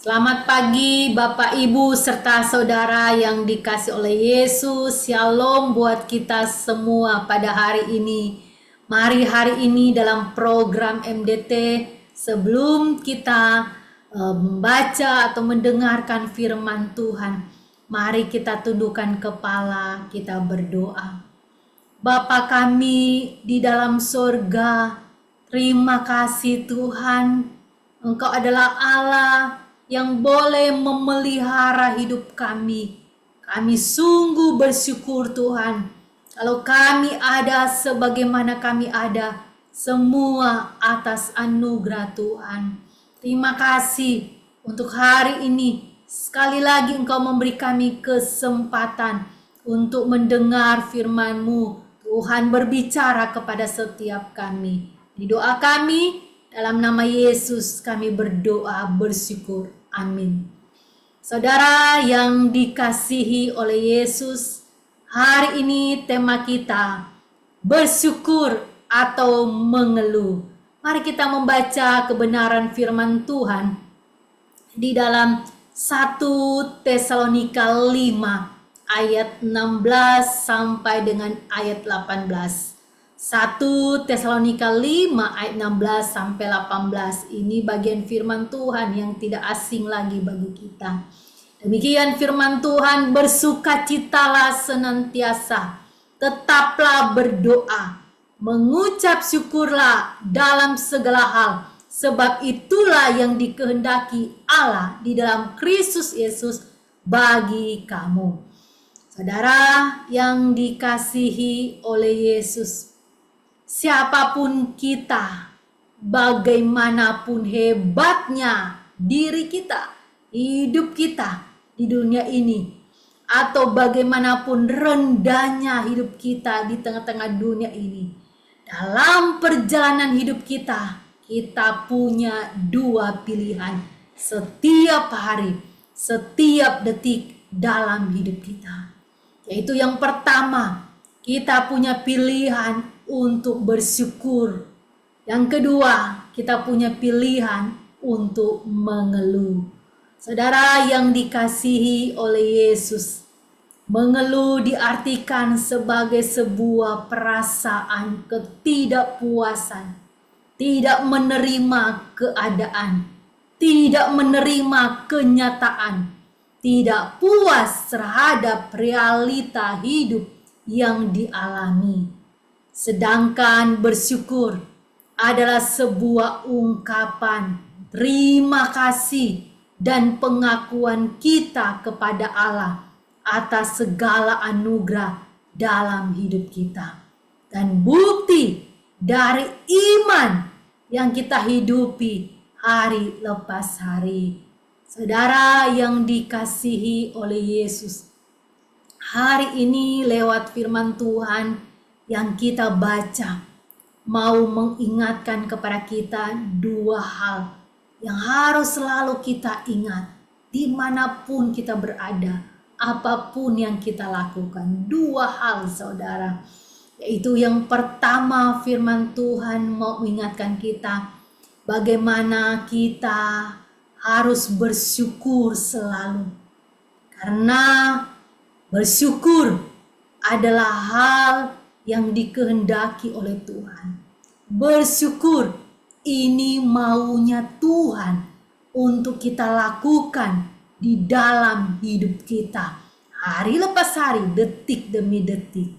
Selamat pagi Bapak Ibu serta saudara yang dikasih oleh Yesus. Shalom buat kita semua pada hari ini. Mari hari ini dalam program MDT sebelum kita membaca atau mendengarkan firman Tuhan, mari kita tundukkan kepala, kita berdoa. Bapa kami di dalam surga, terima kasih Tuhan, Engkau adalah Allah yang boleh memelihara hidup kami. Kami sungguh bersyukur Tuhan, kalau kami ada sebagaimana kami ada, semua atas anugerah Tuhan. Terima kasih untuk hari ini. Sekali lagi Engkau memberi kami kesempatan untuk mendengar firman-Mu. Tuhan berbicara kepada setiap kami. Di doa kami, dalam nama Yesus kami berdoa bersyukur. Amin. Saudara yang dikasihi oleh Yesus, hari ini tema kita bersyukur atau mengeluh. Mari kita membaca kebenaran firman Tuhan di dalam 1 Tesalonika 5 ayat 16 sampai dengan ayat 18. 1 Tesalonika 5 ayat 16 sampai 18. Ini bagian firman Tuhan yang tidak asing lagi bagi kita. Demikian firman Tuhan, bersukacitalah senantiasa, tetaplah berdoa, mengucap syukurlah dalam segala hal, sebab itulah yang dikehendaki Allah di dalam Kristus Yesus bagi kamu. Saudara yang dikasihi oleh Yesus, siapapun kita, bagaimanapun hebatnya diri kita, hidup kita di dunia ini, atau bagaimanapun rendahnya hidup kita di tengah-tengah dunia ini, dalam perjalanan hidup kita, kita punya dua pilihan setiap hari, setiap detik dalam hidup kita. Yaitu yang pertama, kita punya pilihan untuk bersyukur. Yang kedua, kita punya pilihan untuk mengeluh. Saudara yang dikasihi oleh Yesus, mengeluh diartikan sebagai sebuah perasaan ketidakpuasan, tidak menerima keadaan, tidak menerima kenyataan, tidak puas terhadap realita hidup yang dialami. Sedangkan bersyukur adalah sebuah ungkapan terima kasih dan pengakuan kita kepada Allah atas segala anugerah dalam hidup kita. Dan bukti dari iman yang kita hidupi hari lepas hari. Saudara yang dikasihi oleh Yesus, hari ini lewat firman Tuhan yang kita baca, mau mengingatkan kepada kita dua hal yang harus selalu kita ingat dimanapun kita berada, apapun yang kita lakukan. Dua hal saudara, yaitu yang pertama, firman Tuhan mau mengingatkan kita bagaimana kita harus bersyukur selalu. Karena bersyukur adalah hal yang dikehendaki oleh Tuhan. Bersyukur ini maunya Tuhan untuk kita lakukan di dalam hidup kita. Hari lepas hari, detik demi detik.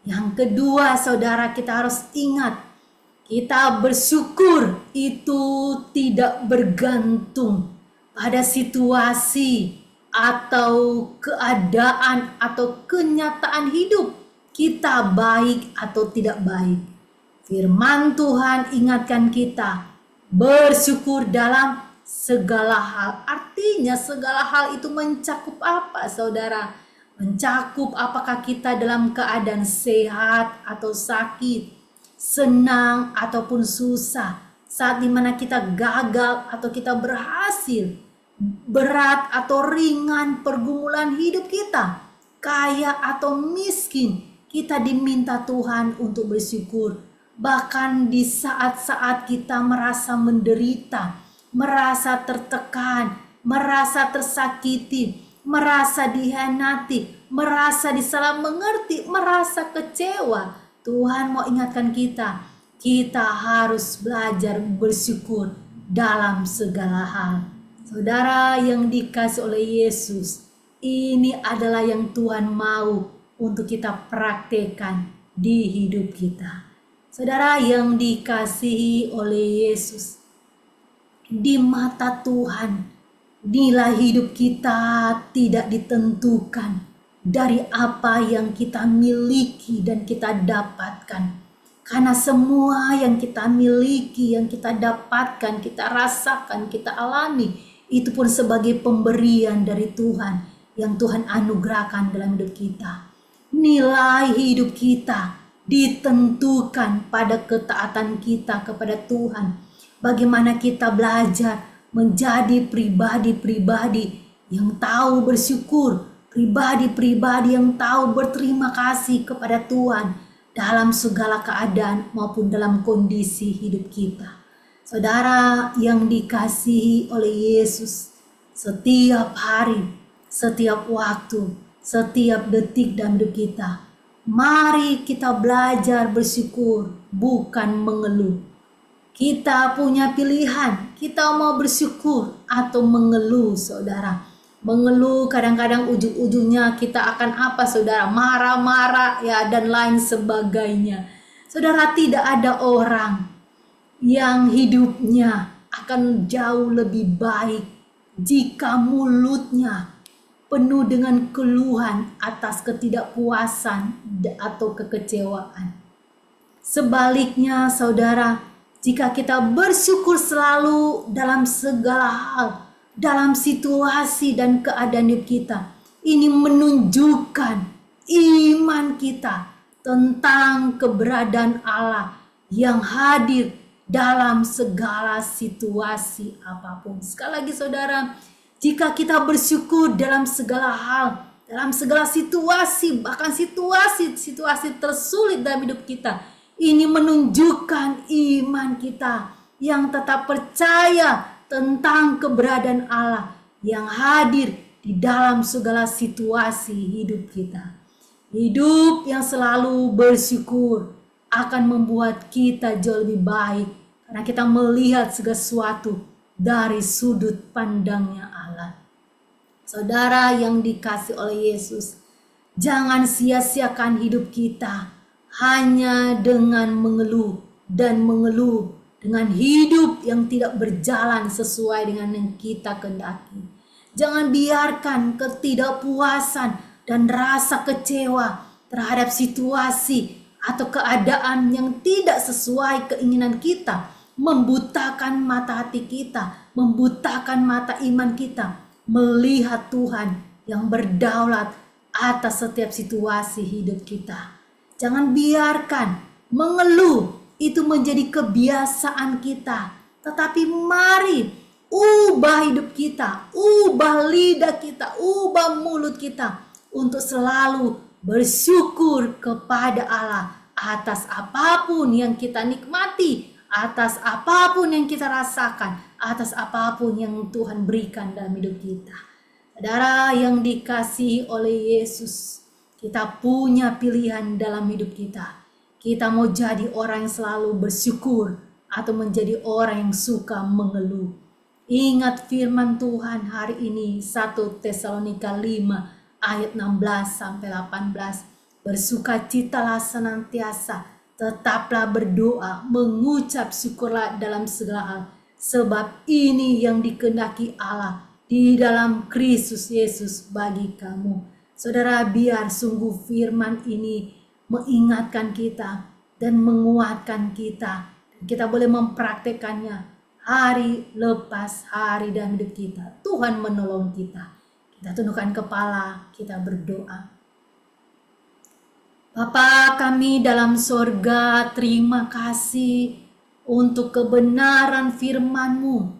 Yang kedua, saudara, kita harus ingat, kita bersyukur itu tidak bergantung pada situasi atau keadaan atau kenyataan hidup kita baik atau tidak baik. Firman Tuhan ingatkan kita bersyukur dalam segala hal. Artinya segala hal itu mencakup apa, saudara? Mencakup apakah kita dalam keadaan sehat atau sakit, senang ataupun susah, saat dimana kita gagal atau kita berhasil, berat atau ringan pergumulan hidup kita, kaya atau miskin, kita diminta Tuhan untuk bersyukur. Bahkan di saat-saat kita merasa menderita, merasa tertekan, merasa tersakiti, merasa dihianati, merasa disalah mengerti, merasa kecewa. Tuhan mau ingatkan kita harus belajar bersyukur dalam segala hal. Saudara yang dikasih oleh Yesus, ini adalah yang Tuhan mau untuk kita praktekkan di hidup kita. Saudara yang dikasihi oleh Yesus, di mata Tuhan, nilai hidup kita tidak ditentukan dari apa yang kita miliki dan kita dapatkan. Karena semua yang kita miliki, yang kita dapatkan, kita rasakan, kita alami, itu pun sebagai pemberian dari Tuhan yang Tuhan anugerahkan dalam hidup kita. Nilai hidup kita ditentukan pada ketaatan kita kepada Tuhan. Bagaimana kita belajar menjadi pribadi-pribadi yang tahu bersyukur, pribadi-pribadi yang tahu berterima kasih kepada Tuhan dalam segala keadaan maupun dalam kondisi hidup kita. Saudara yang dikasihi oleh Yesus, setiap hari, setiap waktu, setiap detik dalam hidup kita, mari kita belajar bersyukur, bukan mengeluh. Kita punya pilihan, kita mau bersyukur atau mengeluh, saudara. Mengeluh kadang-kadang ujung-ujungnya kita akan apa, saudara? Marah-marah ya dan lain sebagainya. Saudara, tidak ada orang yang hidupnya akan jauh lebih baik jika mulutnya penuh dengan keluhan atas ketidakpuasan atau kekecewaan. Sebaliknya, saudara, jika kita bersyukur selalu dalam segala hal, dalam situasi dan keadaan hidup kita, ini menunjukkan iman kita tentang keberadaan Allah yang hadir dalam segala situasi apapun. Sekali lagi, saudara, jika kita bersyukur dalam segala hal, dalam segala situasi, bahkan situasi tersulit dalam hidup kita, ini menunjukkan iman kita yang tetap percaya tentang keberadaan Allah yang hadir di dalam segala situasi hidup kita. Hidup yang selalu bersyukur akan membuat kita jauh lebih baik karena kita melihat segala sesuatu dari sudut pandangnya Allah. Saudara yang dikasih oleh Yesus, jangan sia-siakan hidup kita hanya dengan mengeluh dengan hidup yang tidak berjalan sesuai dengan yang kita kehendaki. Jangan biarkan ketidakpuasan dan rasa kecewa terhadap situasi atau keadaan yang tidak sesuai keinginan kita membutakan mata hati kita, membutakan mata iman kita melihat Tuhan yang berdaulat atas setiap situasi hidup kita. Jangan biarkan mengeluh itu menjadi kebiasaan kita. Tetapi mari ubah hidup kita, ubah lidah kita, ubah mulut kita untuk selalu bersyukur kepada Allah atas apapun yang kita nikmati, atas apapun yang kita rasakan, atas apapun yang Tuhan berikan dalam hidup kita. Saudara yang dikasihi oleh Yesus, kita punya pilihan dalam hidup kita. Kita mau jadi orang yang selalu bersyukur atau menjadi orang yang suka mengeluh. Ingat firman Tuhan hari ini 1 Tesalonika 5 ayat 16 sampai 18. Bersukacitalah senantiasa, tetaplah berdoa, mengucap syukurlah dalam segala hal, sebab ini yang dikehendaki Allah di dalam Kristus Yesus bagi kamu. Saudara, biar sungguh firman ini mengingatkan kita dan menguatkan kita. Kita boleh mempraktekannya hari lepas hari dalam hidup kita. Tuhan menolong kita. Kita tundukkan kepala, kita berdoa. Bapa kami dalam sorga, terima kasih untuk kebenaran firman-Mu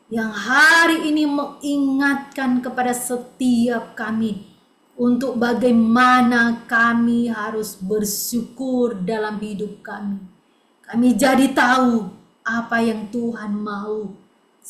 yang hari ini mengingatkan kepada setiap kami untuk bagaimana kami harus bersyukur dalam hidup kami. Kami jadi tahu apa yang Tuhan mau.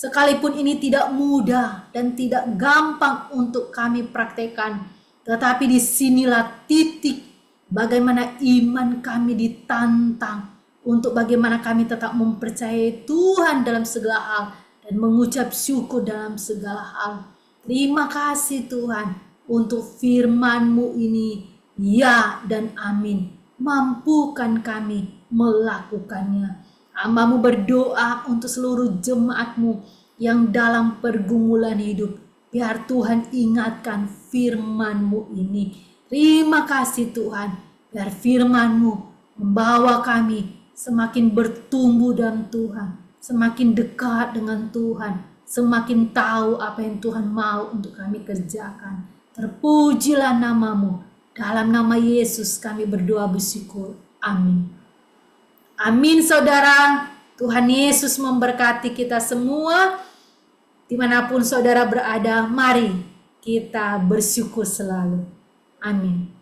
Sekalipun ini tidak mudah dan tidak gampang untuk kami praktekkan, tetapi disinilah titik bagaimana iman kami ditantang untuk bagaimana kami tetap mempercayai Tuhan dalam segala hal dan mengucap syukur dalam segala hal. Terima kasih Tuhan untuk firman-Mu ini, ya dan amin. Mampukan kami melakukannya. Hamba-Mu berdoa untuk seluruh jemaat-Mu yang dalam pergumulan hidup. Biar Tuhan ingatkan firman-Mu ini. Terima kasih Tuhan. Biar firman-Mu membawa kami semakin bertumbuh dalam Tuhan. Semakin dekat dengan Tuhan. Semakin tahu apa yang Tuhan mau untuk kami kerjakan. Terpujilah nama-Mu. Dalam nama Yesus kami berdoa bersyukur. Amin. Amin saudara. Tuhan Yesus memberkati kita semua. Dimanapun saudara berada, mari kita bersyukur selalu. Amin.